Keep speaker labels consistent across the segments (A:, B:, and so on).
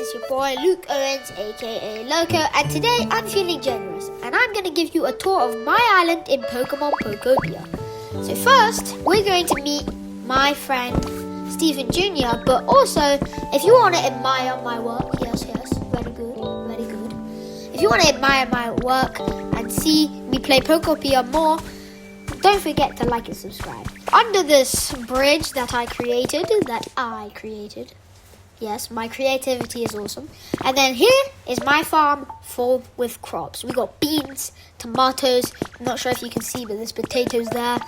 A: it's your boy Luke Owens, aka Loco, and today I'm feeling generous and I'm going to give you a tour of my island in Pokemon Pokopia. So first, we're going to meet my friend Stephen Jr., but also, if you want to admire my work, yes, very good. If you want to admire my work and see me play Pokopia more, don't forget to like and subscribe. Under this bridge that I created, yes, my creativity is awesome. And then here is my farm full with crops. We got beans, tomatoes. I'm not sure if you can see, but there's potatoes there.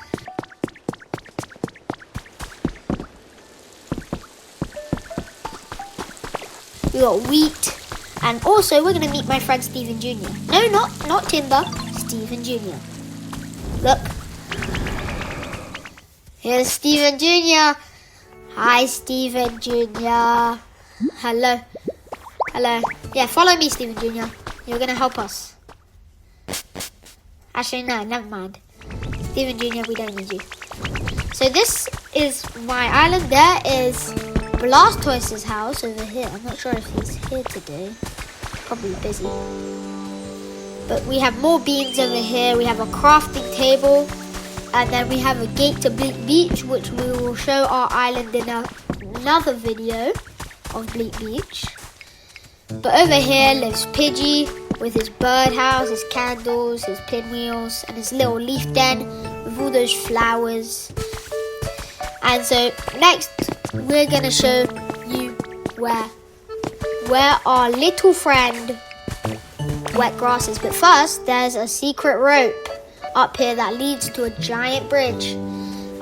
A: We got wheat. And also, we're going to meet my friend Stephen Jr. No, not Timber, Stephen Jr. Look. Here's Stephen Jr. Hi, Stephen Jr. Hello. Yeah, follow me, Stephen Jr. You're going to help us. Actually, no, never mind. Stephen Jr., we don't need you. So this is my island. There is Blastoise's house over here. I'm not sure if he's here today. Probably busy. But we have more beans over here. We have a crafting table. And then we have a gate to Bleak Beach, which we will show our island in another video of Bleak Beach. But over here lives Pidgey with his birdhouse, his candles, his pinwheels, and his little leaf den with all those flowers. And so next we're going to show you where our little friend Wet Grass is. But first, there's a secret rope up here that leads to a giant bridge.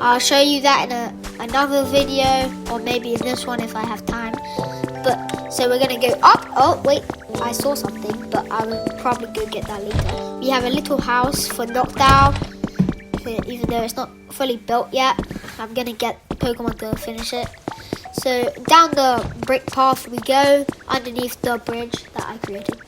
A: I'll show you that in another video, or maybe in this one if I have time. But so we're gonna go up. Oh wait, I saw something, but I will probably go get that later. We have a little house for Knockdown, even though it's not fully built yet. I'm gonna get Pokemon to finish it. So down the brick path we go, underneath the bridge that I created.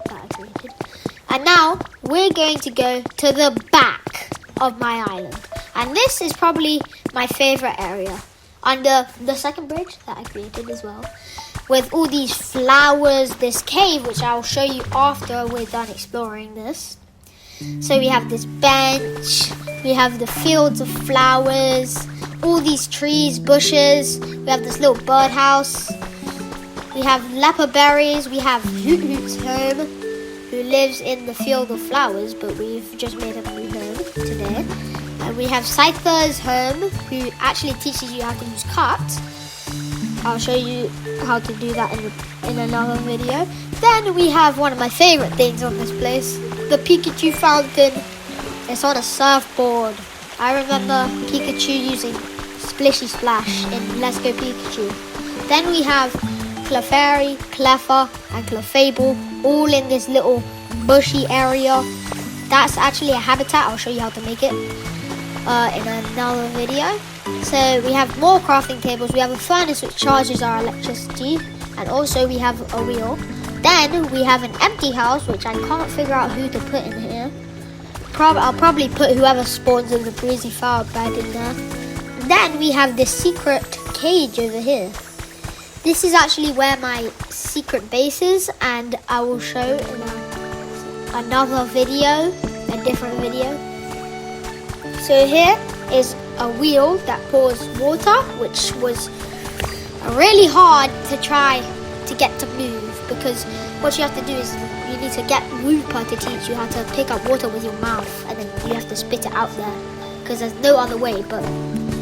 A: And now we're going to go to the back of my island. And this is probably my favorite area, under the second bridge that I created as well, with all these flowers, this cave, which I'll show you after we're done exploring this. So we have this bench, we have the fields of flowers, all these trees, bushes, we have this little birdhouse, we have leopard berries, we have Hoot Hoot's home, who lives in the field of flowers, but we've just made a new home today. And we have Scyther's home, who actually teaches you how to use carts. I'll show you how to do that in another video. Then we have one of my favorite things on this place, the Pikachu fountain. It's on a surfboard. I remember Pikachu using Splishy Splash in Let's Go Pikachu. Then we have Clefairy, Cleffa, and Clefable, all in this little bushy area. That's actually a habitat. I'll show you how to make it in another video. So we have more crafting tables. We have a furnace which charges our electricity, and also we have a wheel. Then we have an empty house, which I can't figure out who to put in here. I'll probably put whoever spawns in the breezy flower bed in there. Then we have this secret cage over here. This is actually where my secret base is, and I will show in another video, a different video. So here is a wheel that pours water, which was really hard to try to get to move, because what you have to do is you need to get Wooper to teach you how to pick up water with your mouth, and then you have to spit it out there, because there's no other way. But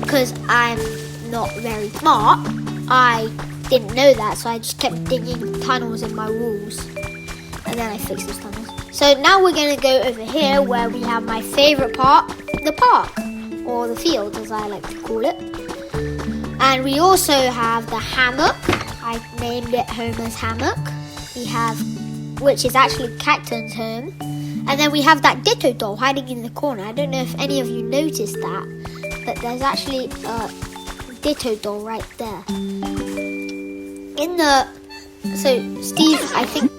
A: because I'm not very smart, I didn't know that, so I just kept digging tunnels in my walls, and then I fixed those tunnels. So now we're going to go over here where we have my favorite part, the park, or the field as I like to call it. And we also have the hammock. I named it Homer's Hammock. We have, which is actually Cacton's home. And then we have that Ditto doll hiding in the corner. I don't know if any of you noticed that, but there's actually a Ditto doll right there. So Steve, I think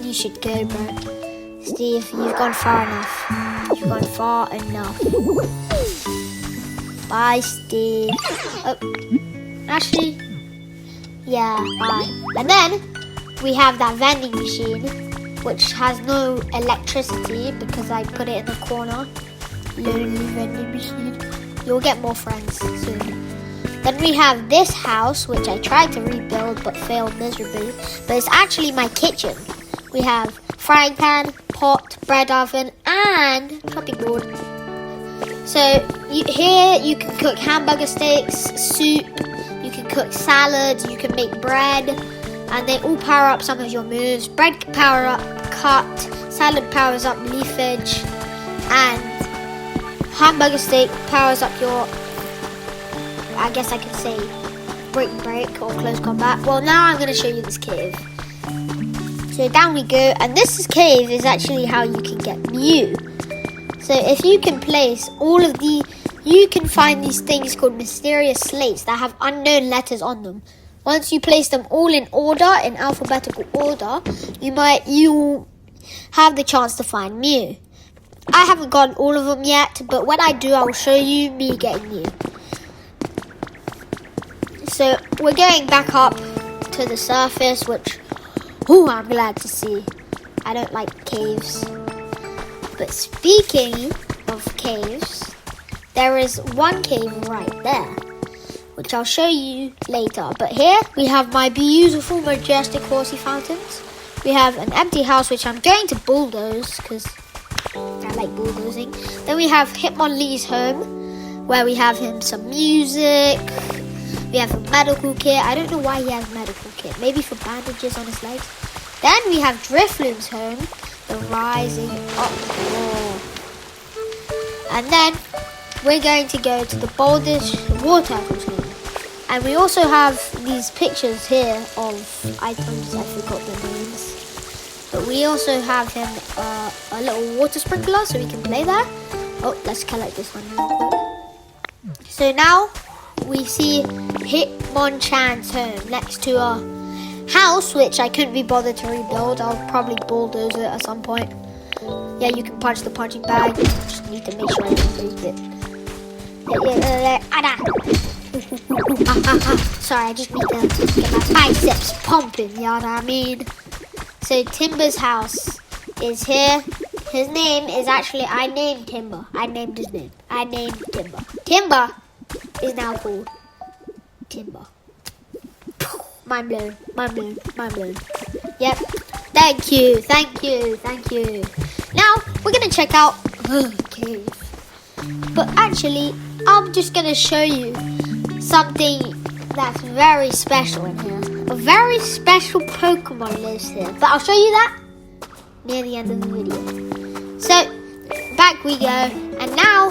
A: you should go, bro. Steve, you've gone far enough. Bye, Steve. Oh, actually, yeah, bye. And then we have that vending machine, which has no electricity because I put it in the corner. Lonely vending machine. You'll get more friends soon. Then we have this house, which I tried to rebuild but failed miserably. But it's actually my kitchen. We have frying pan, pot, bread oven, and chopping board. So here you can cook hamburger steaks, soup, you can cook salads, you can make bread, and they all power up some of your moves. Bread can power up cut, salad powers up leafage, and hamburger steak powers up your, I guess I can say, break or close combat. Well, now I'm going to show you this cave. So down we go, and this cave is actually how you can get Mew. So if you can place all of you can find these things called mysterious slates that have unknown letters on them. Once you place them all in order, in alphabetical order, you have the chance to find Mew. I haven't gotten all of them yet, but when I do, I will show you me getting Mew. So we're going back up to the surface, which, I'm glad to see. I don't like caves. But speaking of caves, there is one cave right there, which I'll show you later. But here we have my beautiful, majestic horsey fountains. We have an empty house, which I'm going to bulldoze because I like bulldozing. Then we have Hitmonlee's home, where we have him some music. We have a medical kit. I don't know why he has a medical kit. Maybe for bandages on his legs. Then we have Drifloon's home, the rising up wall. And then we're going to go to the Bouldish War Turtle's home. And we also have these pictures here of items, I forgot the names. But we also have him a little water sprinkler so we can play there. Oh, let's collect this one real quick. So now we see Hitmonchan's home next to a house which I couldn't be bothered to rebuild. I'll probably bulldoze it at some point. Yeah, you can punch the punching bag. Just need to make sure I don't break it. Sorry, I just need to get my biceps pumping, you know what I mean? So Timber's house is here. His name is actually, I named Timber. I named his name. I named Timber. Timber is now called Timber. Mind blown, mind blown, mind blown. Yep. Thank you, thank you, thank you. Now, we're going to check out the cave. But actually, I'm just going to show you something that's very special in here. A very special Pokemon lives here. But I'll show you that near the end of the video. So, back we go. And now,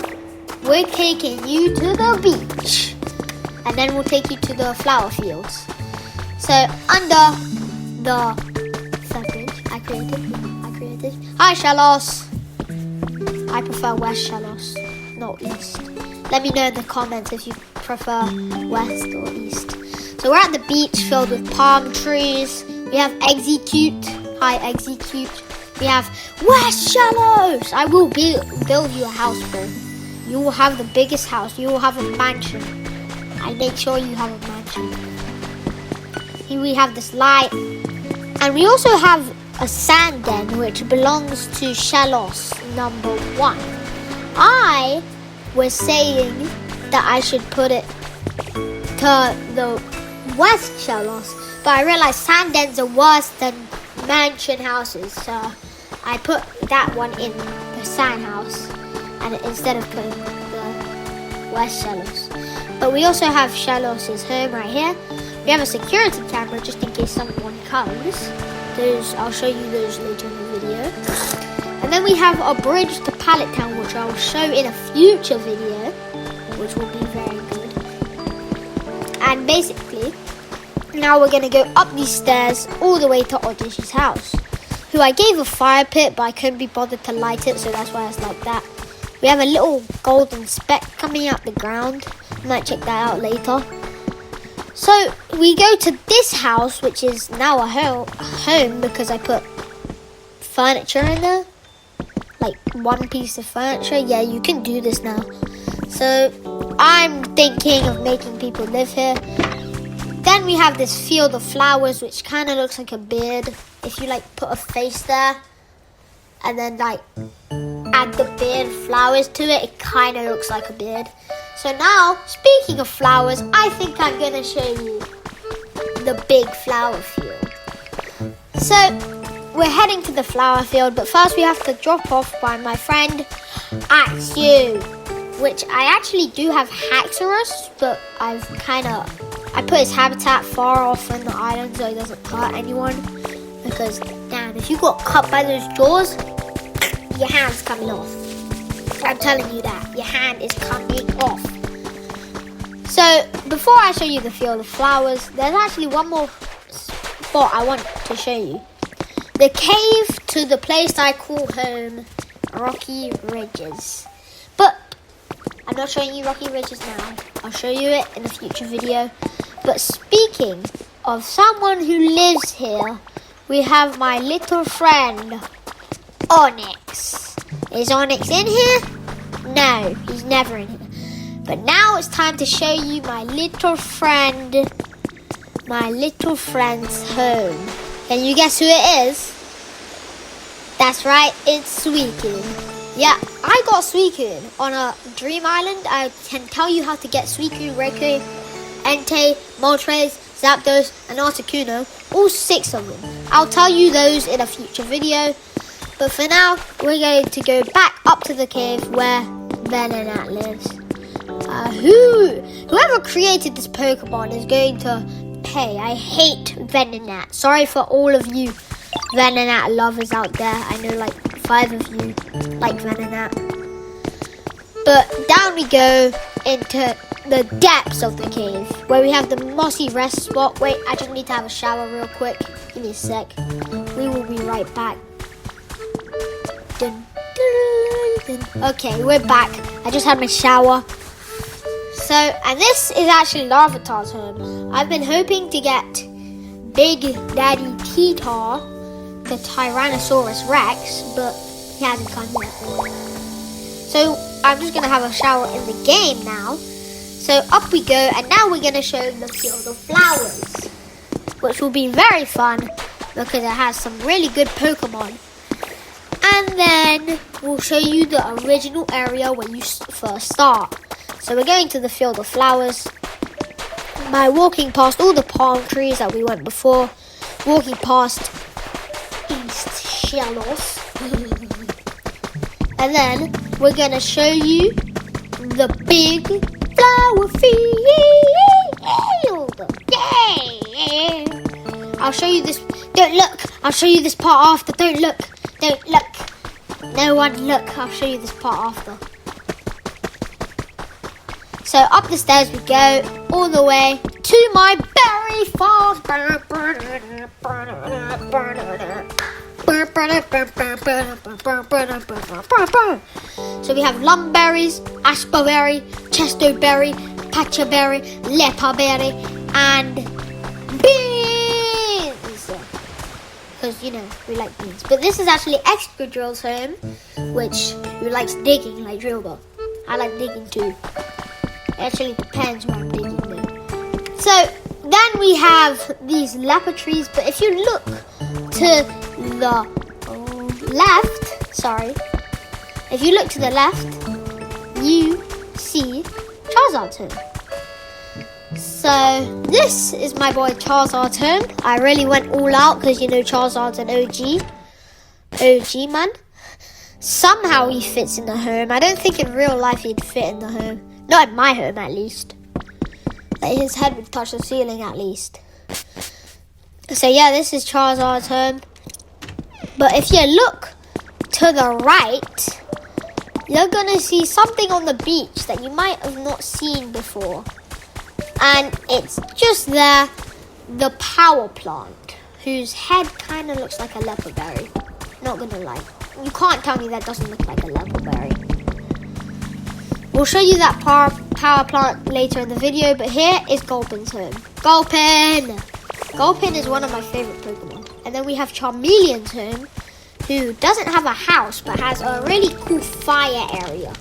A: we're taking you to the beach. And then we'll take you to the flower fields. So, under the bridge I created. Hi, Shellos. I prefer West Shellos, not East. Let me know in the comments if you prefer West or East. So, we're at the beach filled with palm trees. We have Execute. Hi, Execute. We have West Shellos. I will build you a house, bro. You will have the biggest house. You will have a mansion. I make sure you have a mansion. Here we have this light. And we also have a sand den, which belongs to Shellos number 1. I was saying that I should put it to the West Shellos, but I realized sand dens are worse than mansion houses. So I put that one in the sand house and instead of putting the West Shellos. But we also have Shellos' home right here. We have a security camera just in case someone comes. I'll show you those later in the video. And then we have a bridge to Pallet Town, which I will show in a future video, which will be very good. And basically, now we're going to go up these stairs all the way to Oddish's house, who I gave a fire pit, but I couldn't be bothered to light it, so that's why it's like that. We have a little golden speck coming out the ground. I might check that out later. So we go to this house, which is now a home because I put furniture in there. Like one piece of furniture. Yeah, you can do this now. So I'm thinking of making people live here. then we have this field of flowers, which kind of looks like a beard. If you like put a face there and then like add the beard flowers to it, it kind of looks like a beard. So now, speaking of flowers, I think I'm going to show you the big flower field. So we're heading to the flower field, but first we have to drop off by my friend Axu, which I actually do have Haxorus, but I put his habitat far off in the island so he doesn't hurt anyone. Because, damn, if you got cut by those jaws, your hand's coming off. I'm telling you that. Your hand is coming off. So, before I show you the field of flowers, there's actually one more spot I want to show you. The cave to the place I call home, Rocky Ridges. But, I'm not showing you Rocky Ridges now. I'll show you it in a future video. But speaking of someone who lives here, we have my little friend, Onyx. Is Onyx in here? No, he's never in here. But now it's time to show you my little friend's home. Can you guess who it is? That's right, it's Suicune. Yeah, I got Suicune on a dream island. I can tell you how to get Suicune, Raikou, Entei, Moltres, Zapdos, and Articuno, all 6 of them. I'll tell you those in a future video. But for now, we're going to go back up to the cave where Venonat lives. Whoever created this Pokemon is going to pay. I hate Venonat. Sorry for all of you Venonat lovers out there. I know like 5 of you like Venonat. But down we go into the depths of the cave where we have the mossy rest spot. Wait, I just need to have a shower real quick. Give me a sec. We will be right back. Dun, dun, dun. Okay, we're back. I just had my shower. So, and this is actually Larvitar's home. I've been hoping to get Big Daddy T-Tar, the Tyrannosaurus Rex, but he hasn't come yet. So, I'm just going to have a shower in the game now. So, up we go, and now we're going to show the field of flowers, which will be very fun because it has some really good Pokemon. And then we'll show you the original area where you first start. So we're going to the field of flowers by walking past all the palm trees that we went before, walking past East Shellos. And then we're going to show you the big flower field. Yay! I'll show you this. Don't look. I'll show you this part after. Don't look. Don't look. No one look. I'll show you this part after. So up the stairs we go, all the way to my berry farm. So we have lumberries, ashberry, chestoberry, patchaberry, leperberry, and beans. Because, you know, we like beans. But this is actually Excadrill's home, who likes digging like Drillbur. I like digging too. It actually depends where I'm digging though. So then we have these leopard trees, but if you look to the left, you see Charizard's home. So this is my boy Charizard's home. I really went all out because you know Charizard's an OG man. Somehow he fits in the home. I don't think in real life he'd fit in the home. Not in my home, at least. Like his head would touch the ceiling, at least. So yeah, this is Charizard's home. But if you look to the right, you're going to see something on the beach that you might have not seen before. And it's just there, the power plant, whose head kind of looks like a leperberry. Not going to lie. You can't tell me that doesn't look like a leperberry. We'll show you that power plant later in the video, but here is Gulpin's home. Gulpin is one of my favorite Pokemon. And then we have Charmeleon's home, who doesn't have a house, but has a really cool fire area.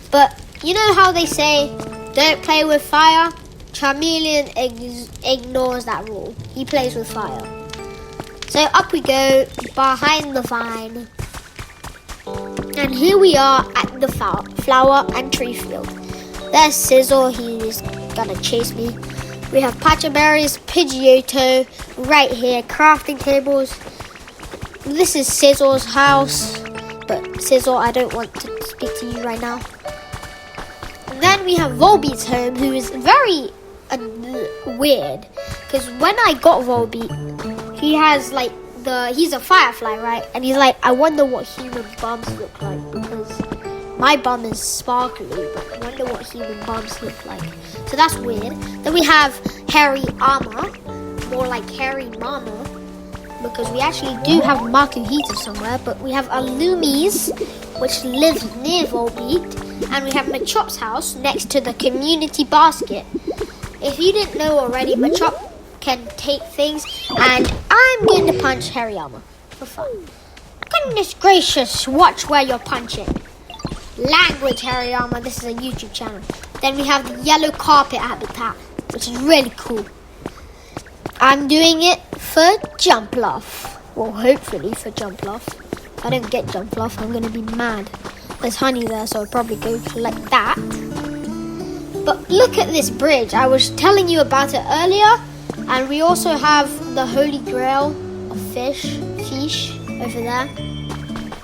A: But you know how they say, don't play with fire? Charmeleon ignores that rule. He plays with fire. So up we go behind the vine. And here we are at the flower and tree field. There's Sizzle, he's gonna chase me. We have Pachaberries, Pidgeotto right here, crafting tables. This is Sizzle's house, but Sizzle, I don't want to speak to you right now. And then we have Volbeat's home, who is very weird, because when I got Volbeat, he has like he's a firefly, right? And he's like, I wonder what human bums look like, because my bum is sparkly, but I wonder what human bums look like. So that's weird. Then we have Hairy Armor, more like Hairy Mama, because we actually do have Makuhita somewhere, but we have Alumis, which lives near Volbeat, and we have Machop's house next to the community basket. If you didn't know already, Machop can take things, and I'm going to punch Hariyama for fun. Goodness gracious, watch where you're punching. Language, Hariyama, this is a YouTube channel. Then we have the yellow carpet habitat, which is really cool. I'm doing it for Jumpluff. Well, hopefully for Jumpluff. If I don't get Jumpluff, I'm going to be mad. There's honey there, so I'll probably go collect that. But look at this bridge. I was telling you about it earlier. And we also have the Holy Grail of fish over there.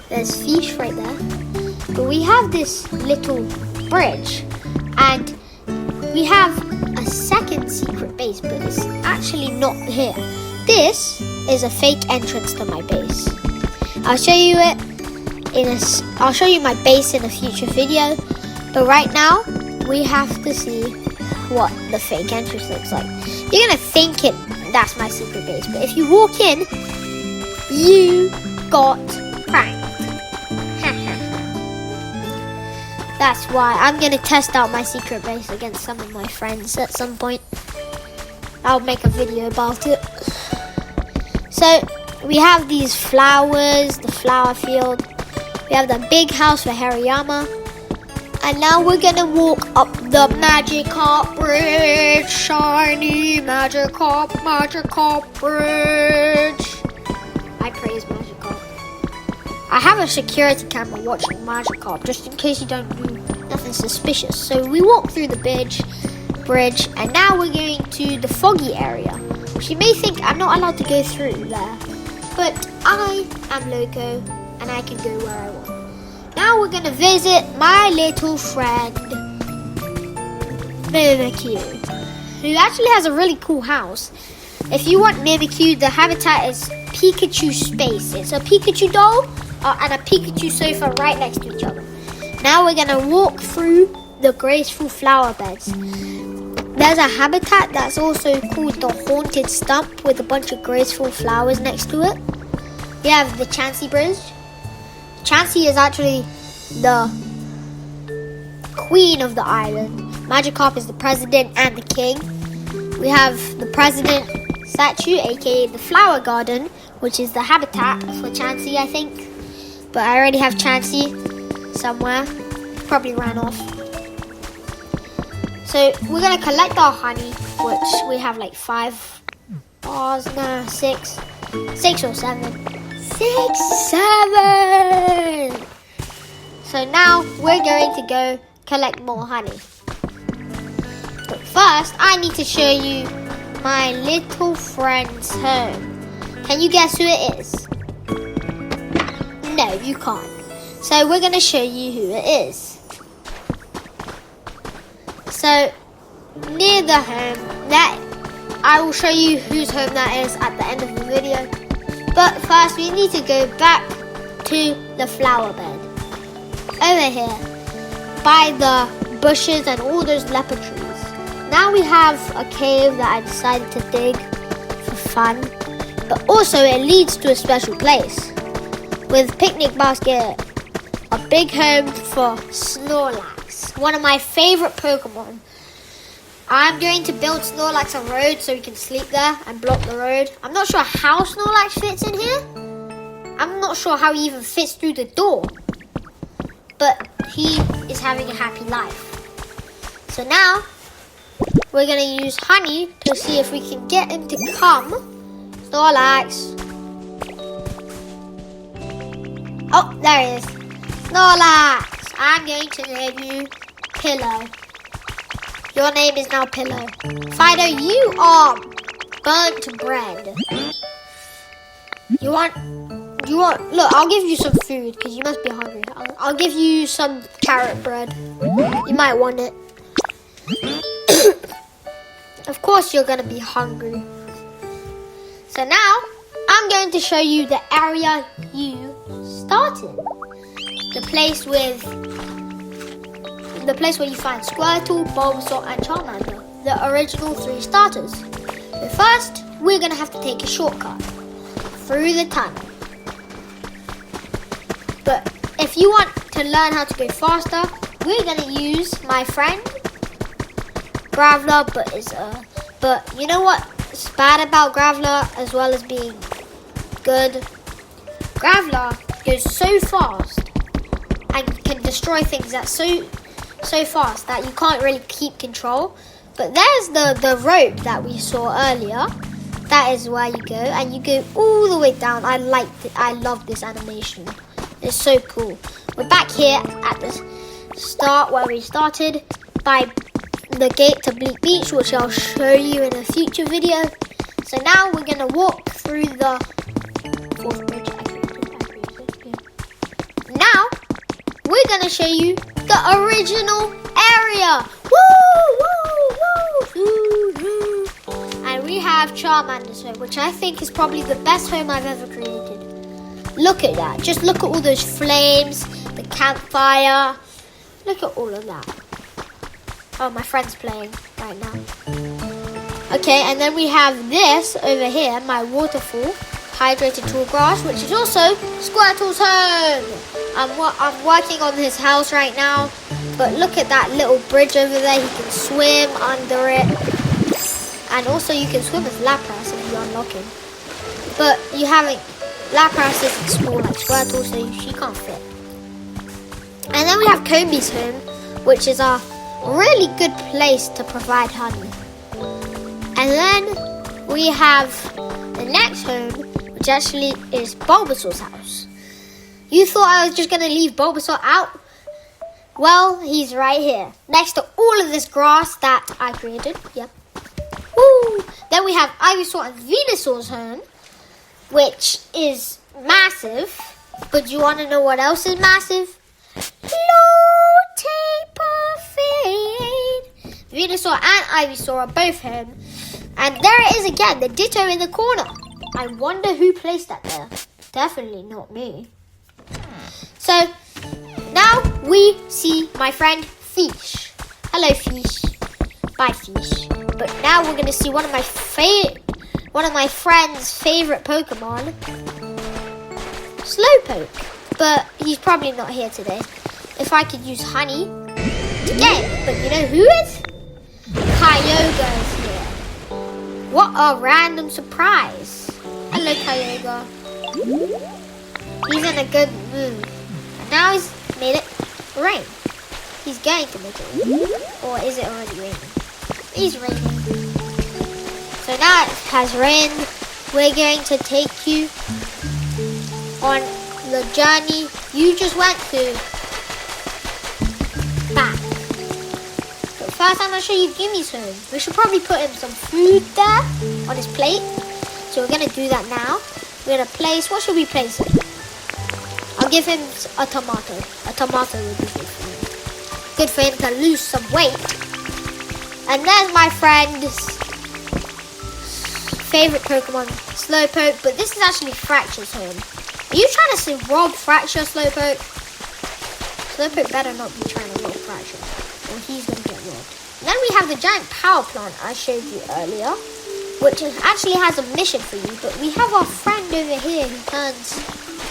A: There's fish right there. But we have this little bridge. And we have a second secret base, but it's actually not here. This is a fake entrance to my base. I'll show you I'll show you my base in a future video. But right now, we have to see what the fake entrance looks like. You're gonna think that's my secret base, but if you walk in, you got pranked. That's why I'm gonna test out my secret base against some of my friends at some point. I'll make a video about it. So we have these flowers, the flower field. We have the big house for Hariyama. And now we're gonna walk up the Magikarp Bridge. Shiny Magikarp Bridge. I praise Magikarp. I have a security camera watching Magikarp, just in case you don't do nothing suspicious. So we walk through the bridge, and now we're going to the foggy area. Which you may think I'm not allowed to go through there, but I am Loco, and I can go where I want. Now we're going to visit my little friend, Mimikyu, who actually has a really cool house. If you want Mimikyu, the habitat is Pikachu Space. It's a Pikachu doll and a Pikachu sofa right next to each other. Now we're going to walk through the graceful flower beds. There's a habitat that's also called the Haunted Stump with a bunch of graceful flowers next to it. We have the Chansey Bridge. Chansey is actually the queen of the island. Magikarp is the president and the king. We have the president statue, aka the flower garden, which is the habitat for Chansey, I think. But I already have Chansey somewhere. Probably ran off. So we're going to collect our honey, which we have like 5 bars now, 6 or 7. 6, 7! So now we're going to go collect more honey. But first, I need to show you my little friend's home. Can you guess who it is? No, you can't. So we're going to show you who it is. So near the home, I will show you whose home that is at the end of the video. But first, we need to go back to the flower bed. Over here, by the bushes and all those leopard trees. Now we have a cave that I decided to dig for fun. But also, it leads to a special place. With picnic basket, a big home for Snorlax, one of my favorite Pokemon. I'm going to build Snorlax a road so he can sleep there and block the road. I'm not sure how Snorlax fits in here. I'm not sure how he even fits through the door. But he is having a happy life. So now, we're going to use honey to see if we can get him to come. Snorlax. Oh, there he is. Snorlax, I'm going to name you Pillow. Your name is now Pillow. Fido, you are burnt bread. You want, look, I'll give you some food because you must be hungry. I'll give you some carrot bread. You might want it. Of course you're going to be hungry. So now, I'm going to show you the area you started. The place where you find Squirtle, Bulbasaur and Charmander. The original 3 starters. But first, we're going to have to take a shortcut through the tunnel. But if you want to learn how to go faster, we're going to use my friend Graveler, but you know what's bad about Graveler as well as being good? Graveler goes so fast and can destroy things that's so fast that you can't really keep control. But there's the rope that we saw earlier. That is where you go, and you go all the way down. I love this animation. It's so cool. We're back here at the start where we started by the gate to Bleak Beach, which I'll show you in a future video. So now we're going to walk through the 4th bridge. Now we're going to show you the original area. Woo, woo, woo, woo. And we have Charmander's home, which I think is probably the best home I've ever created. Look at that. Just look at all those flames, the campfire. Look at all of that. Oh, my friend's playing right now. Okay, and then we have this over here, my waterfall, hydrated tall grass, which is also Squirtle's home. I'm working on his house right now, but look at that little bridge over there. He can swim under it. And also you can swim with Lapras if you unlock him. But you haven't, Lapras isn't small like Squirtle, so she can't fit. And then we have Kobe's home, which is our really good place to provide honey. And then we have the next home, which actually is Bulbasaur's house. You thought I was just going to leave Bulbasaur out? Well, he's right here, next to all of this grass that I created. Yep. Woo! Then we have Ivysaur and Venusaur's home, which is massive. But do you want to know what else is massive? Venusaur and Ivysaur are both home. And there it is again, the Ditto in the corner. I wonder who placed that there. Definitely not me. So, now we see my friend Fish. Hello, Fish. Bye, Fish. But now we're going to see one of my friend's favorite Pokemon, Slowpoke. But he's probably not here today. If I could use honey to get him. But you know who is? Kyogre is here. What a random surprise. Hello, Kyogre. He's in a good mood. And now he's made it rain. He's going to make it rain. Or is it already raining? It's raining. So now it has rained. We're going to take you on the journey you just went to back. But first I'm going to show you Gimmy's home. We should probably put him some food there on his plate. So we're going to do that now. We're going to place, what should we place him? I'll give him a tomato. A tomato would be good for him. Good for him to lose some weight. And there's my friend's favorite Pokemon, Slowpoke. But this is actually Fracture's home. Are you trying to say rob Fracture, Slowpoke? Slowpoke better not be trying to rob Fracture, or he's going to get robbed. And then we have the giant power plant I showed you earlier, which actually has a mission for you. But we have our friend over here who turns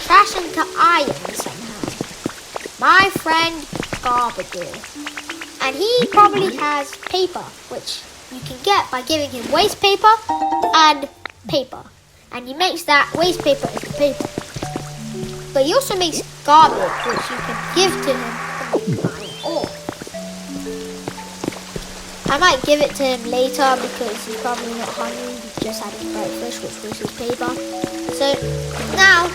A: trash into iron somehow. My friend Garbodor. And he probably has paper, which you can get by giving him waste paper and paper. And he makes that waste paper into paper. But he also makes garbage, which you can give to him from iron ore. I might give it to him later because he's probably not hungry. He just had his breakfast, which was his paper. So now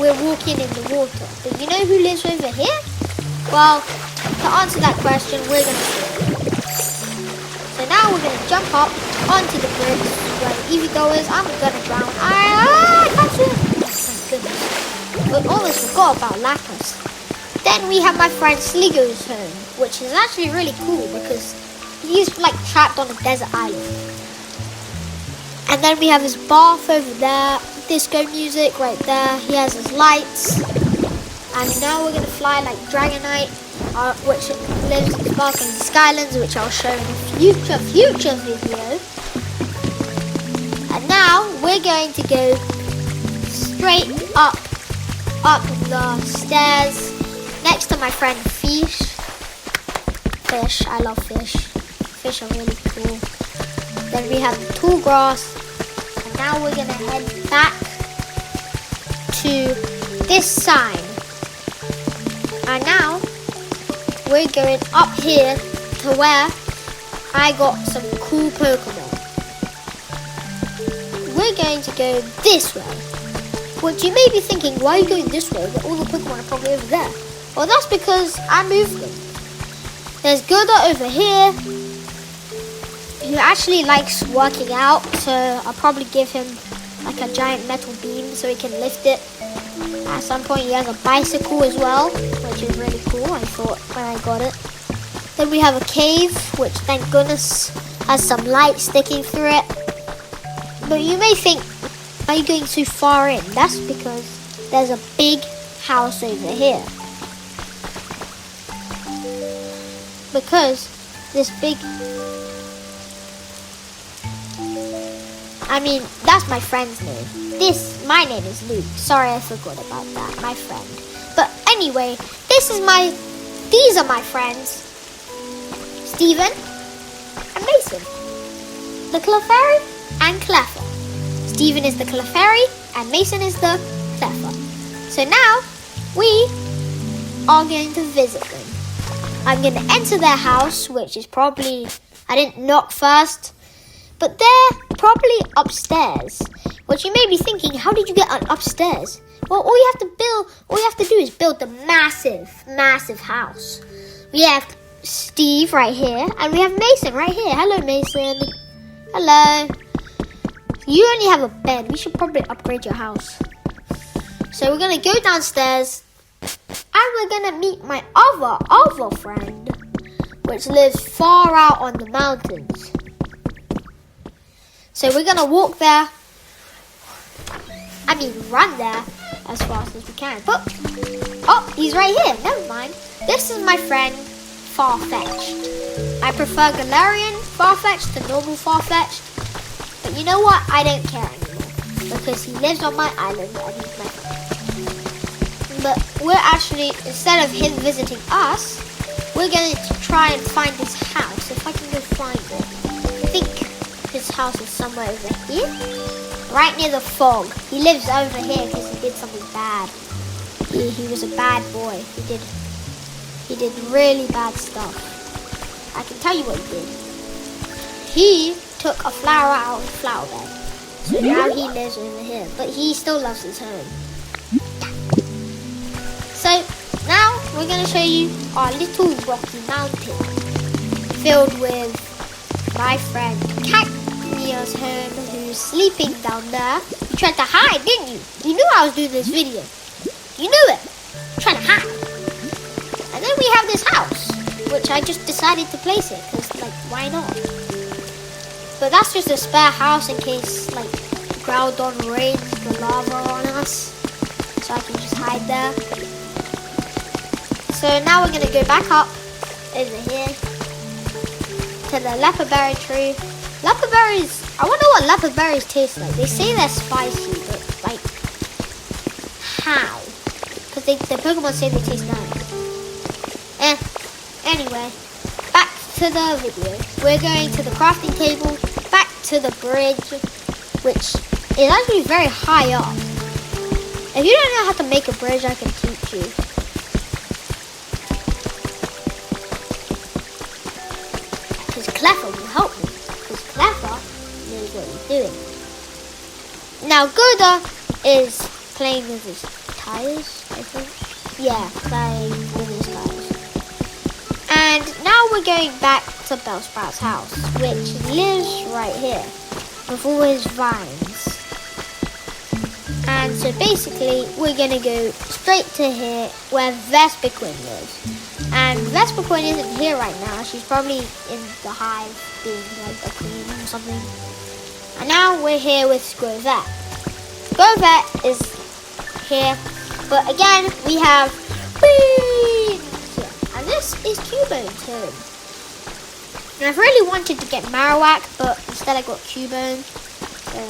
A: we're walking in the water. But you know who lives over here? Well, to answer that question, we're going to see. So now we're going to jump up onto the bridge where the easy go is. I'm going to drown. I can't swim. Oh my goodness. But almost forgot about Lapis. Then we have my friend Sligo's home, which is actually really cool because he's like trapped on a desert island. And then we have his bath over there, disco music right there. He has his lights. And now we're going to fly like Dragonite, which lives in Sparkling Skylands, which I'll show in a future video. And now we're going to go straight up the stairs next to my friend Fish. I love fish. Fish are really cool. Then we have the tall grass. And now we're going to head back to this sign. And now we're going up here to where I got some cool Pokemon. We're going to go this way. Which you may be thinking, why are you going this way? All the Pokemon are probably over there. Well, that's because I moved them. There's Goda over here. He actually likes working out, so I'll probably give him like a giant metal beam so he can lift it. At some point he has a bicycle as well, which is really cool, I thought when I got it. Then we have a cave, which thank goodness has some light sticking through it. But you may think, why are you going so far in? That's because there's a big house over here. Because this big... that's my friend's name. My name is Luke. Sorry, I forgot about that. My friend. But anyway, these are my friends. Steven and Mason. The Clefairy and Cleffa. Steven is the Clefairy and Mason is the Cleffa. So now, we are going to visit them. I'm going to enter their house, which is probably... I didn't knock first. But they're probably upstairs. Which you may be thinking, how did you get upstairs? Well, all you have to do is build the massive house. We have Steve right here, and we have Mason right here. Hello, Mason. Hello. You only have a bed. We should probably upgrade your house. So we're going to go downstairs, and we're going to meet my other friend, which lives far out on the mountains. So we're going to walk there. Run there as fast as we can. But, oh, he's right here. Never mind. This is my friend, Farfetch'd. I prefer Galarian Farfetch'd to normal Farfetch'd. But you know what? I don't care anymore. Because he lives on my island and he's my friend. But we're actually, instead of him visiting us, we're going to try and find his house. If I can go find it. I think his house is somewhere over here. Right near the fog. He lives over here because he did something bad. He was a bad boy. He did really bad stuff. I can tell you what he did. He took a flower out of the flower bed. So now he lives over here. But he still loves his home. So now we're going to show you our little rocky mountain. Filled with my friend Cacmia's home, who's sleeping down there. You tried to hide, didn't you? You knew I was doing this video. You knew it. Trying to hide. And then we have this house, which I just decided to place it because, why not? But that's just a spare house in case, Groudon rains the lava on us. So I can just hide there. So now we're going to go back up over here to the leopard berry tree. Leopard berries, I wonder what leopard berries taste like. They say they're spicy, but how? Because the Pokemon say they taste nice. Anyway, back to the video. We're going to the crafting table, back to the bridge, which is actually very high up. If you don't know how to make a bridge, I can teach you. Because Cleffa will help me, because Cleffa knows what he's doing. Now Goda is playing with his tires, I think. Yeah, playing with his tires. And now we're going back to Bellsprout's house, which lives right here, with all his vines. And so basically, we're going to go straight to here, where Vespiquen lives. And Vespiquen isn't here right now, she's probably in the hive, being like a queen or something. And now we're here with Grovette. Grovette is here, but again, we have Queen here. And this is Cubone's home. And I've really wanted to get Marowak, but instead I got Cubone. So,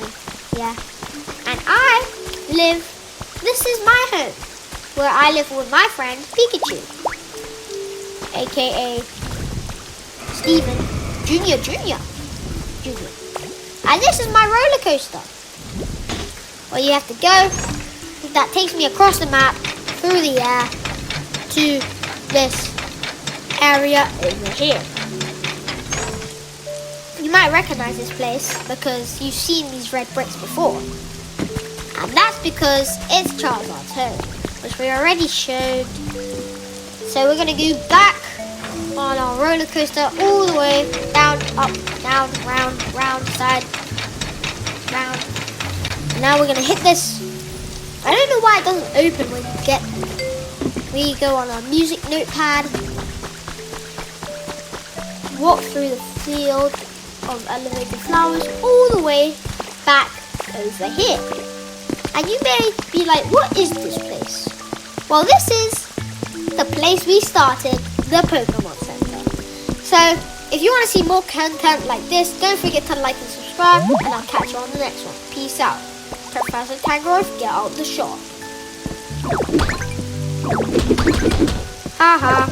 A: yeah. And this is my home, where I live with my friend Pikachu, aka Steven Jr. And this is my roller coaster. Where you have to go, that takes me across the map, through the air, to this area over here. You might recognize this place because you've seen these red bricks before. And that's because it's Charizard's home, which we already showed. So we're going to go back on our roller coaster all the way down, up, down, round, side, round. And now we're going to hit this. I don't know why it doesn't open when you get there. We go on our music notepad, walk through the field of elevated flowers all the way back over here. And you may be like, what is this place? Well, this is the place we started, the Pokemon Center. So, if you want to see more content like this, don't forget to like and subscribe, and I'll catch you on the next one. Peace out. Professor Tangrowth, get out the shot. Haha.